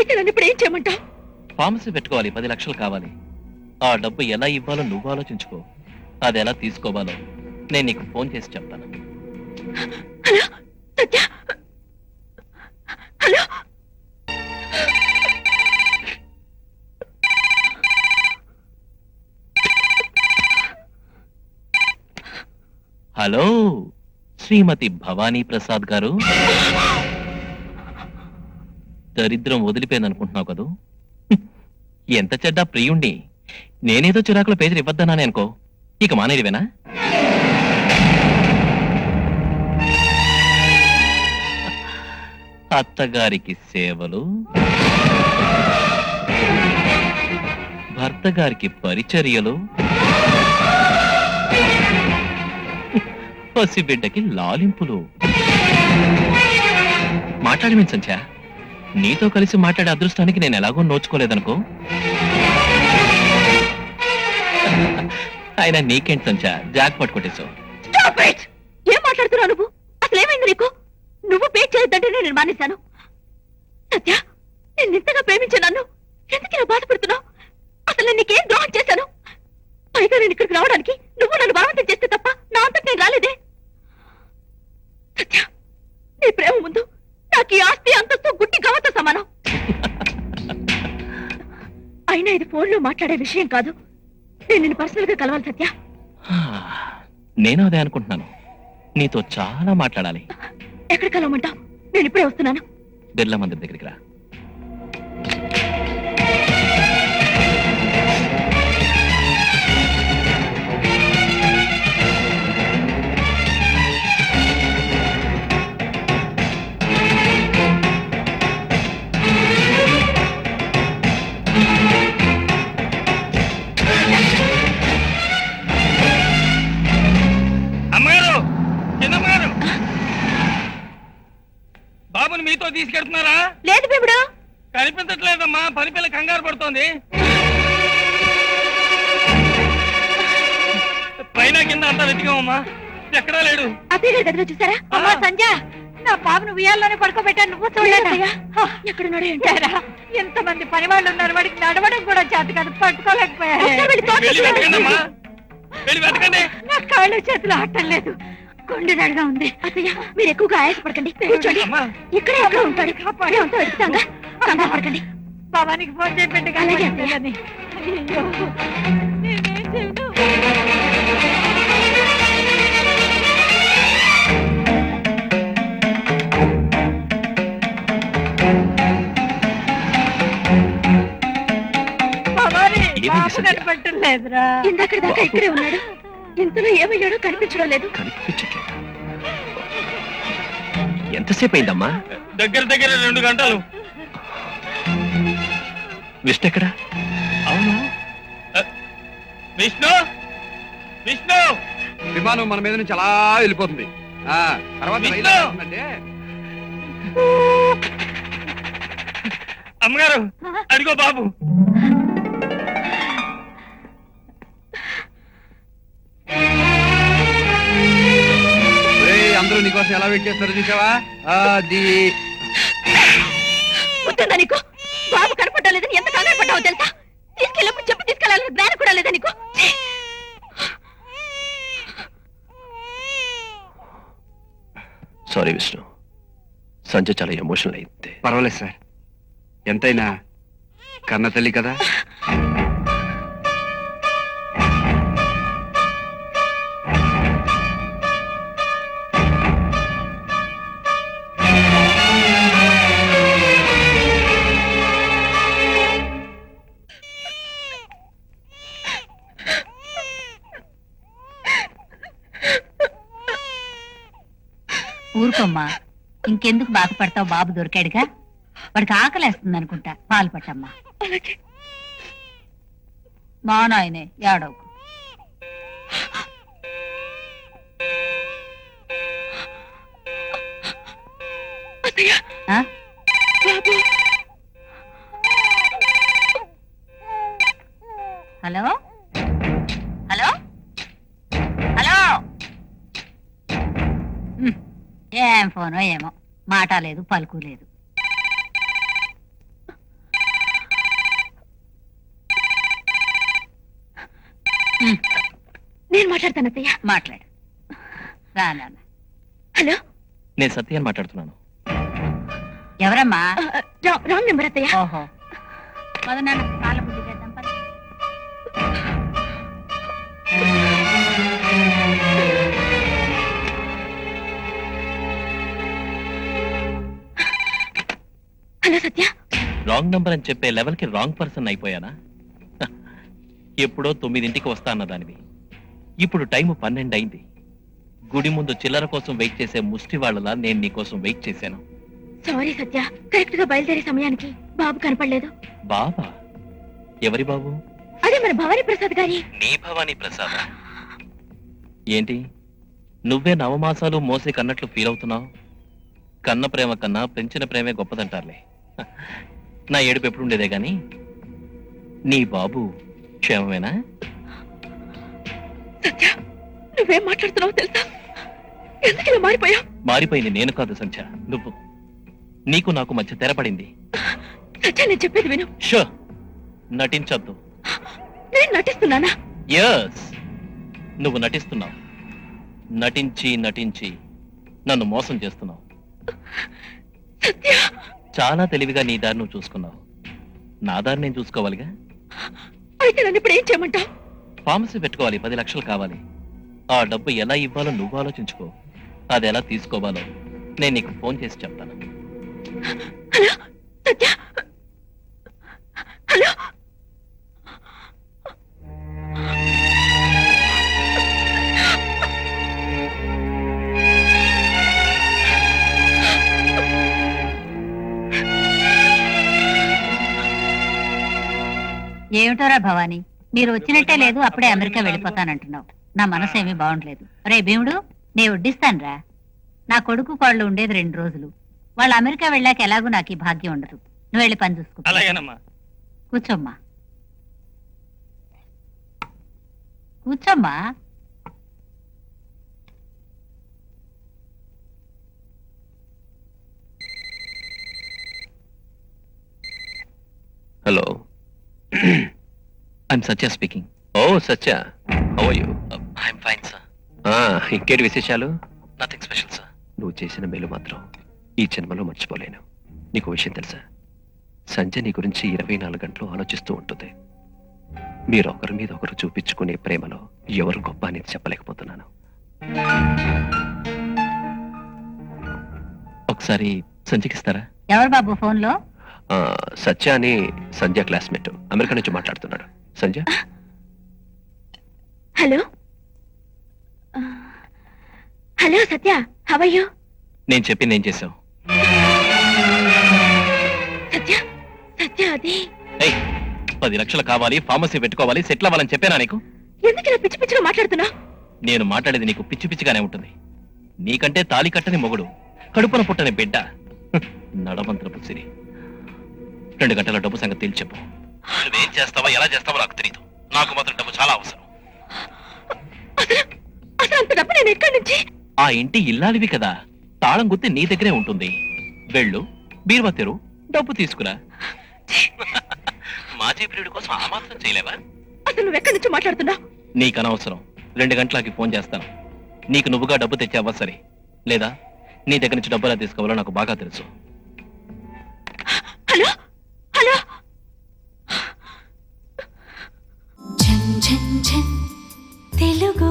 అయితే నన్ను ఇప్పుడు ఏం చేయమంటావు? ఫార్మసీ పెట్టుకోవాలి, 10 లక్షలు కావాలి. ఆ డబ్బు ఎలా ఇవ్వాలో నువ్వు ఆలోచించుకో. అది ఎలా తీసుకోవాలో నేను నీకు ఫోన్ చేసి చెప్తాను. హలో సత్య, హలో. హలో, శ్రీమతి భవానీ ప్రసాద్ గారు. దరిద్రం వదిలిపోయిందనుకుంటున్నావు కదూ? ఎంత చెడ్డా ప్రియుణ్ణి. నేనేదో చిరాకుల పేజీలు ఇవ్వద్దన్నానే అనుకో, ఇక మానేదివేనా? అత్తగారికి సేవలు, భర్త గారికి పరిచర్యలు, పసిబిడ్డకి లాలింపులు. మాట్లాడమేం సంధ్య, నీతో కలిసి మాట్లాడే అదృష్టానికి నేను ఎలాగో నోచుకోలేదనుకో. అయినా నీకేంటి సంధ్య, జాక్ పట్టుకొట్టేశావు. ఏం మాట్లాడుతున్నావు నువ్వు? అసలు ఏమైంది నీకు? నువ్వు పే చేయొద్దంటే నేను మానేశాను. సత్య, నేను ఇంతగా ప్రేమించే నన్ను ఎందుకు ఇలా బాధపడుతున్నావు? అసలు నేను నీకేం ద్రోహం చేశాను? పైగా నేను ఇక్కడికి రావడానికి నువ్వు నన్ను బలవంతం చేస్తే తప్ప నా అంతకు నేను రాలేదే. సత్య, నీ ప్రేమ ముందు నాకు ఈ ఆస్తి అంతస్తు గుట్టి గవత సమానం. అయినా ఇది ఫోన్లో మాట్లాడే విషయం కాదు. నేను నిన్ను పర్సనల్ గా కలవాలి సత్య. నేను అదే అనుకుంటున్నాను. నీతో చాలా మాట్లాడాలి. ఎక్కడ కలవమంటావు? నేను ఇప్పుడే వస్తున్నాను. బిర్లా మందిర్ దగ్గరికి రా. బాబుని మీతో తీసుకెళ్తున్నారా? లేదు భీముడు. కనిపించట్లేదమ్మా, పని పిల్ల కంగారు పడుతోంది. పైన కింద అంతా వెతికామమ్మా, ఎక్కడా లేడు. అత్తయ్య గారి గదిలో చూసారా? అమ్మా సంజ, నా బాబును ఉయ్యాల్లోనే పడుకోబెట్టాను. నువ్వు చూడలేదా? ఎక్కడున్నాడు ఏంటారా? ఎంతమంది పని వాళ్ళు ఉన్నారు, వాడికి నడవడం కూడా చేత కాదు, పట్టుకోలేకపోయారు. నా కాళ్ళు చేతులు ఆటం లేదు, కొండదాడుగా ఉంది. అత్తయ్య, మీరు ఎక్కువగా ఆయాసపడకండి, కూర్చోండి. ఇక్కడే ఎక్కడ ఉంటాడు, కాపాడే అంతా వెతుకుతాంగా. కంగారు పడకండి. బాబానికి ఫోన్ చేయబెట్టి అలాగే అత్తయ్యని. నేనేం చేయను. కనిపించలేదురా. ఇందాక దాకా ఇక్కడే ఉన్నాడు, ఇంతలో ఏమయ్యాడో కనిపించడం లేదు. ఎంతసేపు అయిందమ్మా? దగ్గర 2 గంటలు. విష్ణు ఎక్కడా? అవును, విష్ణు విష్ణు విమానం మన మీద నుంచి అలా వెళ్ళిపోతుంది. అమ్మగారు, అడిగో బాబు. అందరూ నీకోసం ఎలా వెయిట్ చేస్తారో చూసావా? అది వద్దా నీకు? బాబు కనపడలేదని ఎంత కంగారు పడ్డావో తెలుసా? తీసుకెళ్ళప్పుడు చెప్పి తీసుకెళ్ళాలని జ్ఞానం కూడా లేదా నీకు? సారీ విష్ణు, సంజయ్ చాలా ఎమోషనల్ అయింది. పర్వాలేదు సార్, ఎంతైనా కన్న తల్లి కదా. ఊరుకోమ్మా, ఇంకెందుకు బాధపడతావు? బాబు దొరికాడుగా, వాడికి ఆకలేస్తుంది అనుకుంటా. పాలు పట్టమ్మా. మా నాయనే, ఏడవకు. Hello hello hello. ఏం ఫోనో ఏమో, మాట లేదు, పలుకు లేదు. ఉమ్, నేను మాట్లాడతాను అత్తయ్య. మాట్లాడు. రా నాన్న. హలో. నేను సత్యాన్ని మాట్లాడుతున్నాను. ఎవరమ్మా? రాంగ్ నెంబర్ అత్తయ్య. ఓహో, పద నాన్న, కాళ్ళ బుద్ధి చేద్దాం పద. హలో సత్య. రాంగ్ నంబర్ అని చెప్పే లెవెల్కి రాంగ్ పర్సన్ అయిపోయానా? హ, ఎప్పుడో 9ంటికి వస్తా అన్న దానివి, ఇప్పుడు టైం 12 అయింది. గుడి ముందు చిల్లర కోసం వెయిట్ చేసే ముష్టి వాళ్ళలా నేను నీ కోసం వెయిట్ చేశాను. సారీ సత్య, కరెక్ట్ గా బయలుదేరే సమయానికి బాబు కనపడలేదు. బాబా? ఎవరి బాబు? అదే మన భవానీ ప్రసాద్ గారి. నీ భవానీ ప్రసాద్? ఏంటి నువ్వే నవమాసాలు మోసే కన్నట్లు ఫీల్ అవుతున్నావు? కన్న ప్రేమ కన్నా పెంచిన ప్రేమే గొప్పదంటారులే. హ, నా ఏడుపు ఎప్పుడు ఉండేదే గాని నీ బాబు క్షేమమేనా? సత్య, నువ్వేం మాట్లాడుతున్నావు తెలుసా? ఎందుకు ఇలా మారిపోయా? మారిపోయింది నేను కాదు సంధ్య, నువ్వు. నీకు నాకు మధ్య తెరపడింది. సత్య, నేను చెప్పేది విను. షో, నటించొద్దు. నేను నటిస్తున్నానా? ఎస్, నువ్వు నటిస్తున్నావు. నటించి నటించి నన్ను మోసం చేస్తున్నావు. సత్య, చాలా తెలివిగా నీ దారి నువ్వు చూసుకున్నావు. నా దారి నేను చూసుకోవాలిగా. అయితే నన్ను ఇప్పుడు ఏం చేయమంటావు? ఫార్మసీ పెట్టుకోవాలి, 10 లక్షలు కావాలి. ఆ డబ్బు ఎలా ఇవ్వాలో నువ్వు ఆలోచించుకో. అది ఎలా తీసుకోవాలో నేను నీకు ఫోన్ చేసి చెప్తాను. హలో సత్య, హలో. ఏమిటోరా భవానీ, మీరు వచ్చినట్టే లేదు, అప్పుడే అమెరికా వెళ్ళిపోతానంటున్నావు. నా మనసు ఏమీ బాగుండలేదు. రే భీముడు, నేను వడ్డిస్తానురా. నా కొడుకు కోళ్ళు ఉండేది 2 రోజులు. వాళ్ళు అమెరికా వెళ్ళాక ఎలాగూ నాకు ఈ భాగ్యం ఉండదు. నువ్వు వెళ్ళి పని చూసుకో. అలాగేనమ్మా. కూర్చోమ్మా, కూర్చోమ్మా. Hello, I'm Satya speaking. Oh Satya, how are you? I'm fine sir. ఇంకేంటి విశేషాలు? Nothing special sir. నువ్వు చేసిన మేలు మాత్రం ఈ జన్మలో మర్చిపోలేను. నీకు విషయం తెలుసా? సంజయ్ నీ గురించి 24 గంటలు ఆలోచిస్తూ ఉంటుంది. మీరు ఒకరి మీద ఒకరు చూపించుకునే ప్రేమలో ఎవరు గొప్ప అనేది చెప్పలేకపోతున్నాను. ఒకసారి సంచికిస్తారా? ఎవరు బాబు ఫోన్లో? సత్య అని సంధ్య క్లాస్మేట్, అమెరికా నుంచి మాట్లాడుతున్నాడు. Sandhya, hello. Hello Satya, how are you? నేను చెప్పింది ఏం చేసావు? సత్య, సత్య అది. ఏయ్, 10 లక్షలు కావాలి, ఫార్మసీ పెట్టుకోవాలి, సెటిల్ అవ్వాలని చెప్పానా నీకు? ఎందుకు ఇలా పిచ్చి పిచ్చిగా మాట్లాడుతున్నా? నేను మాట్లాడేది నీకు పిచ్చి పిచ్చిగానే ఉంటుంది. నీకంటే తాళి కట్టని మొగుడు, కడుపున పుట్టని బిడ్డ, నడమంత్రపు సిరి. 2 గంటల డబ్బు సంగతి తేల్చి చెప్పు. నువ్వేం చేస్తావో ఎలా చేస్తావో నాకు తెలియదు. నాకు మాత్రం డబ్బు చాలా అవసరం. అసలు అసలు అంత డబ్బు నేను ఎక్కడి నుంచి? ఆ ఇంటి ఇల్లాలివి కదా, తాళం గుత్తి నీ దగ్గరే ఉంటుంది. వెళ్ళు, బీరువా తెరు, డబ్బు తీసుకురా. మాజీ ప్రియుడి కోసం ఆ మాత్రం చేయలేవా? అసలు నువ్వు ఎక్కడి నుంచి మాట్లాడుతున్నా? నీకు అనవసరం. 2 గంటలకి ఫోన్ చేస్తాను. నీకు నువ్వుగా డబ్బు తెచ్చావా సరే, లేదా నీ దగ్గర నుంచి డబ్బులా తీసుకోవాలో నాకు బాగా తెలుసు. Hello hello. తెలుగు